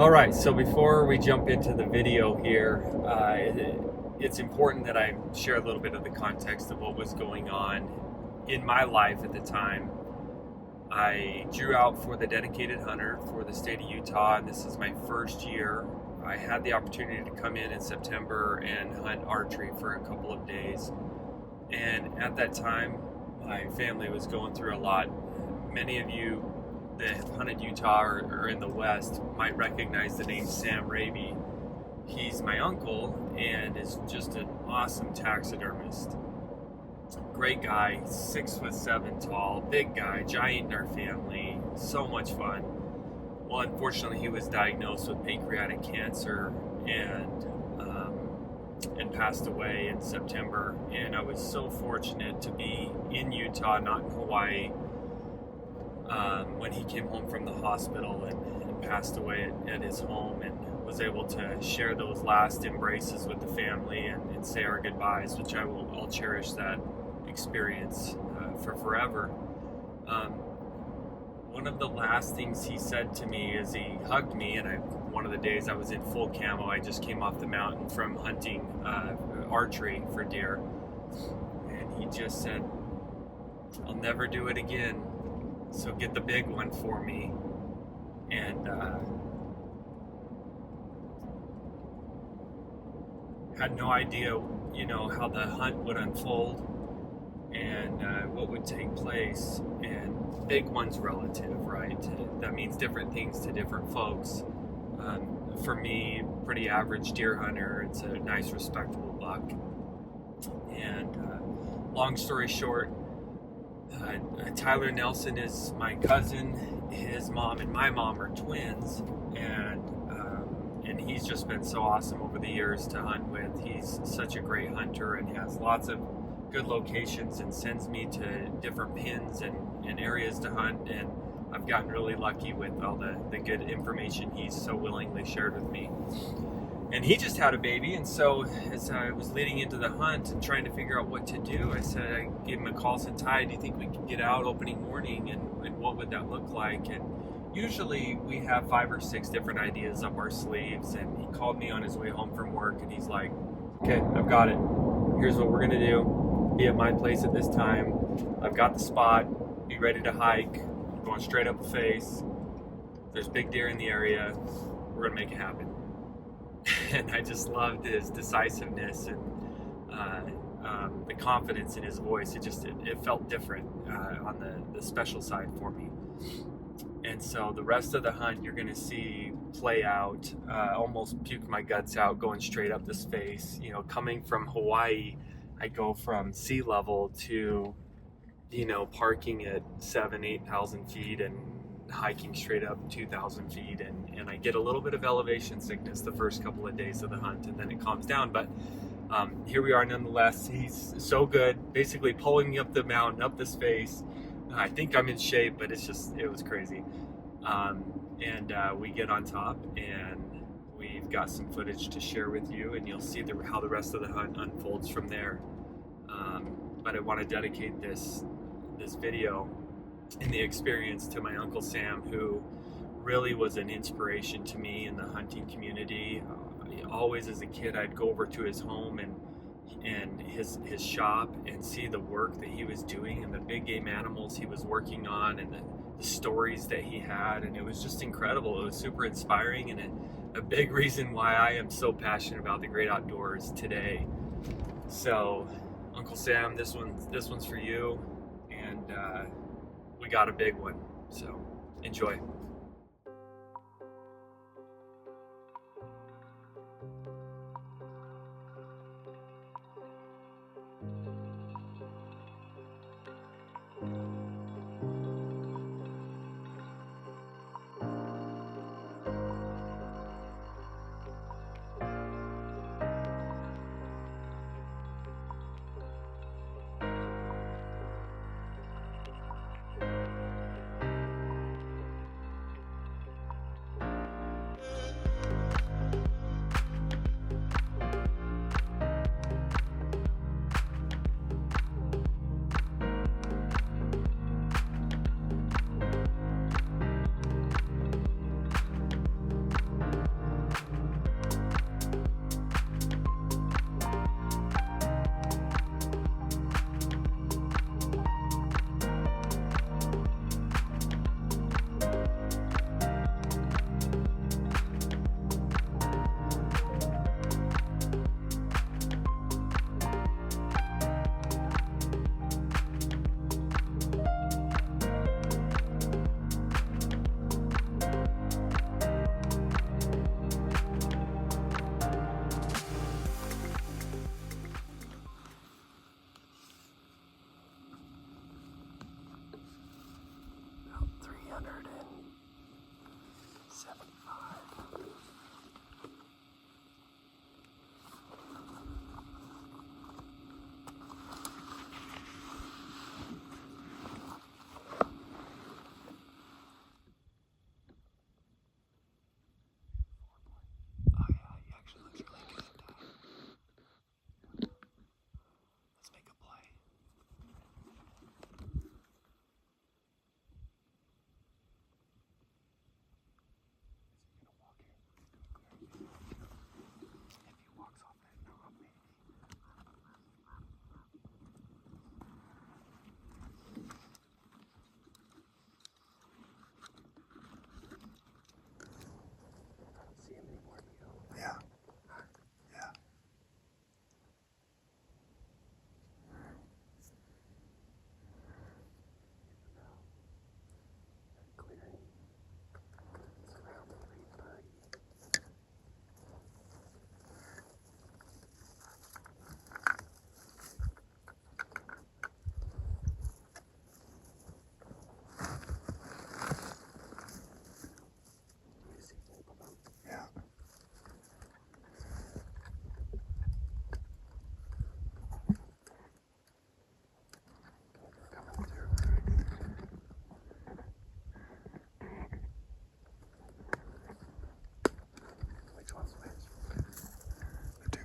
All right, so before we jump into the video here, it's important that I share a little bit of the context of what was going on in my life at the time. I drew out for the dedicated hunter for the state of Utah, and this is my first year. I had the opportunity to come in September and hunt archery for a couple of days. And at that time, my family was going through a lot. Many of you that have hunted Utah or in the West might recognize the name Sam Raby. He's my uncle and is just an awesome taxidermist. Great guy, 6'7" tall, big guy, giant in our family, so much fun. Well, unfortunately, he was diagnosed with pancreatic cancer and passed away in September. And I was so fortunate to be in Utah, not in Hawaii, when he came home from the hospital and passed away at his home, and was able to share those last embraces with the family and say our goodbyes, which I'll cherish that experience for forever. One of the last things he said to me is he hugged me, and one of the days I was in full camo. I just came off the mountain from hunting archery for deer, and he just said, "I'll never do it again, so get the big one for me." And had no idea, how the hunt would unfold and what would take place. And big one's relative, right? That means different things to different folks. For me, pretty average deer hunter, it's a nice, respectable buck. And long story short, Tyler Nelson is my cousin. His mom and my mom are twins, and he's just been so awesome over the years to hunt with. He's such a great hunter and has lots of good locations and sends me to different pins and areas to hunt, and I've gotten really lucky with all the good information he's so willingly shared with me. And he just had a baby, and so as I was leading into the hunt and trying to figure out what to do, I gave him a call, said, "Ty, do you think we could get out opening morning, and what would that look like?" And usually we have 5 or 6 different ideas up our sleeves, and he called me on his way home from work, and he's like, "Okay, I've got it. Here's what we're gonna do. Be at my place at this time. I've got the spot. Be ready to hike. Going straight up the face. There's big deer in the area. We're gonna make it happen." And I just loved his decisiveness and the confidence in his voice. It felt different on the special side for me. And so the rest of the hunt you're gonna see play out. Almost puked my guts out going straight up this face. Coming from Hawaii, I go from sea level to parking at 7,000-8,000 feet and hiking straight up 2,000 feet, and I get a little bit of elevation sickness the first couple of days of the hunt, and then it calms down. But here we are nonetheless. He's so good, basically pulling me up the mountain, up this face. I think I'm in shape, but it was crazy. And we get on top, and we've got some footage to share with you, and you'll see how the rest of the hunt unfolds from there. But I want to dedicate this video and the experience to my Uncle Sam, who really was an inspiration to me in the hunting community. Always as a kid, I'd go over to his home and his shop and see the work that he was doing and the big game animals he was working on, and the stories that he had, and it was just incredible. It was super inspiring, and a big reason why I am so passionate about the great outdoors today. So Uncle Sam, this one's for you, and we got a big one, so enjoy.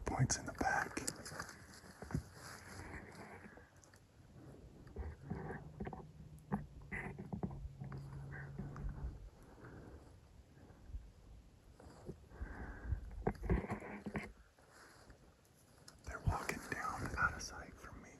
Points in the back. They're walking down out of sight from me.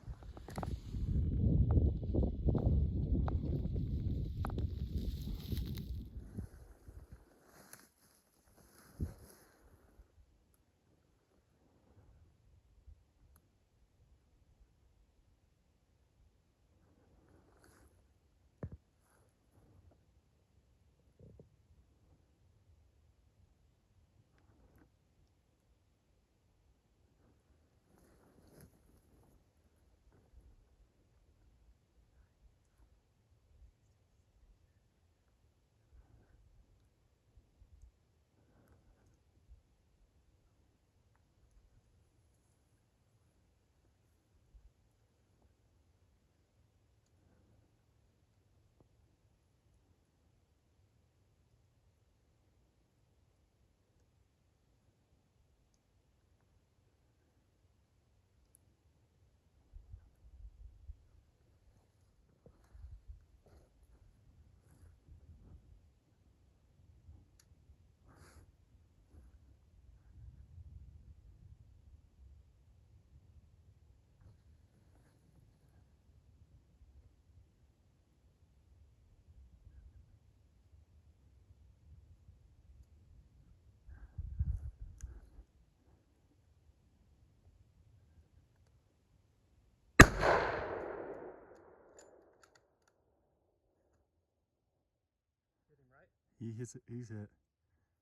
He's hit.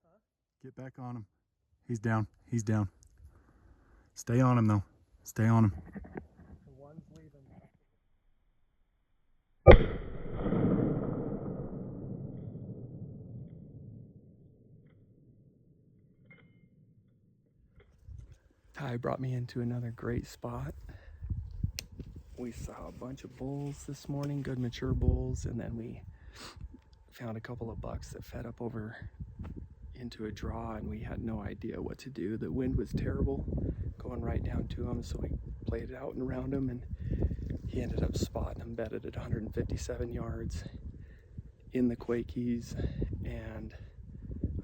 Huh? Get back on him. He's down. He's down. Stay on him though. Stay on him. The one's leaving. Ty brought me into another great spot. We saw a bunch of bulls this morning, good mature bulls, and then we found a couple of bucks that fed up over into a draw, and we had no idea what to do. The wind was terrible going right down to him, so we played it out and around him, and he ended up spotting him bedded at 157 yards in the Quakeys, and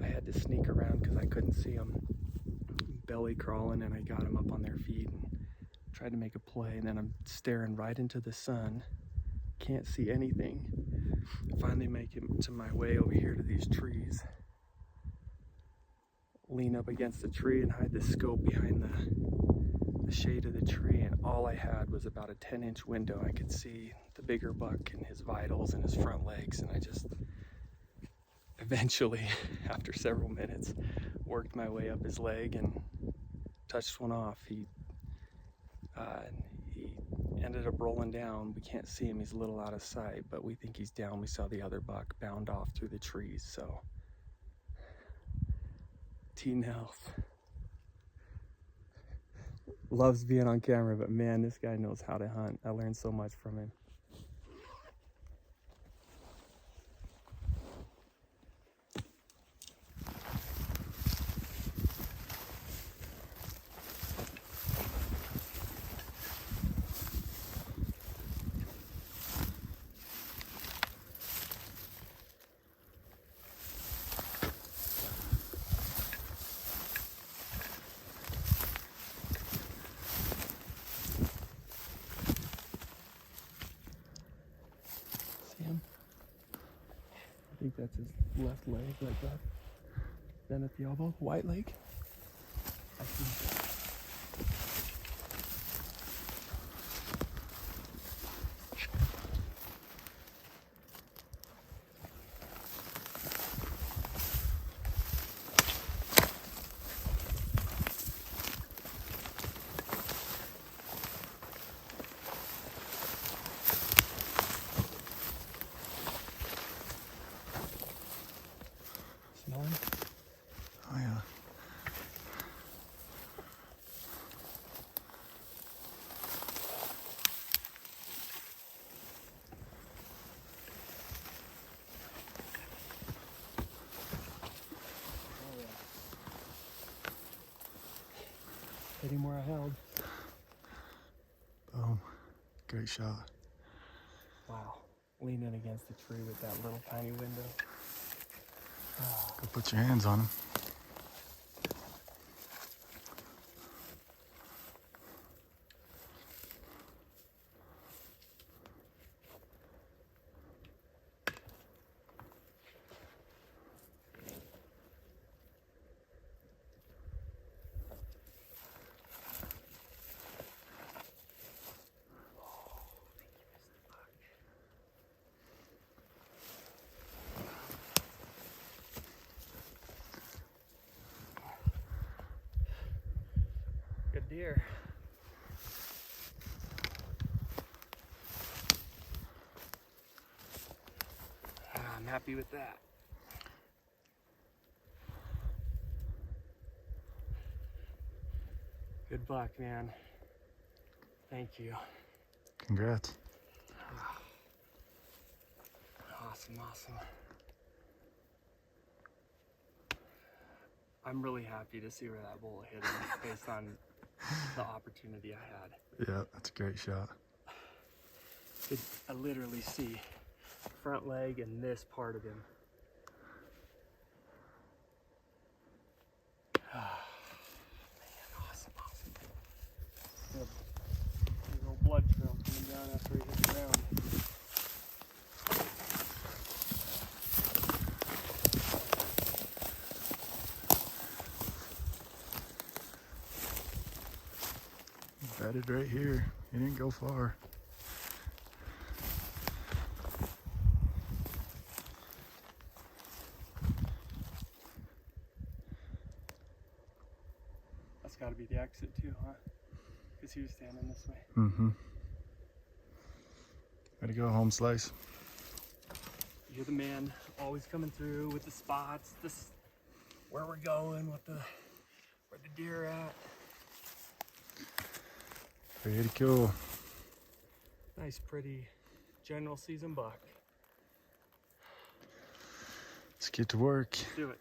I had to sneak around because I couldn't see him belly crawling, and I got him up on their feet and tried to make a play, and then I'm staring right into the sun, can't see anything. I finally make it to my way over here to these trees, lean up against the tree and hide the scope behind the shade of the tree, and all I had was about a 10-inch window. I could see the bigger buck and his vitals and his front legs, and I just eventually, after several minutes, worked my way up his leg and touched one off. He ended up rolling down. We can't see him, he's a little out of sight, but we think he's down. We saw the other buck bound off through the trees, so T-Nels. Loves being on camera, but man, this guy knows how to hunt. I learned so much from him. I think that's his left leg like that. Then at the elbow, white leg. I see. Smelling? Oh yeah. Hitting where I held. Boom. Great shot. Wow. Leaning against the tree with that little tiny window. Go put your hands on him. Good deer. I'm happy with that. Good buck, man. Thank you. Congrats. Awesome. I'm really happy to see where that bullet hit him based on the opportunity I had. Yeah, that's a great shot. I literally see front leg and this part of him. Man, awesome. Good. Little blood trail coming down after he hit the ground. Batted right here. He didn't go far. That's got to be the exit too, huh? Because he was standing this way. Mm-hmm. Way to go, home slice. You're the man, always coming through with the spots, where we're going, where the deer at. Pretty cool. Nice, pretty general season buck. Let's get to work. Let's do it.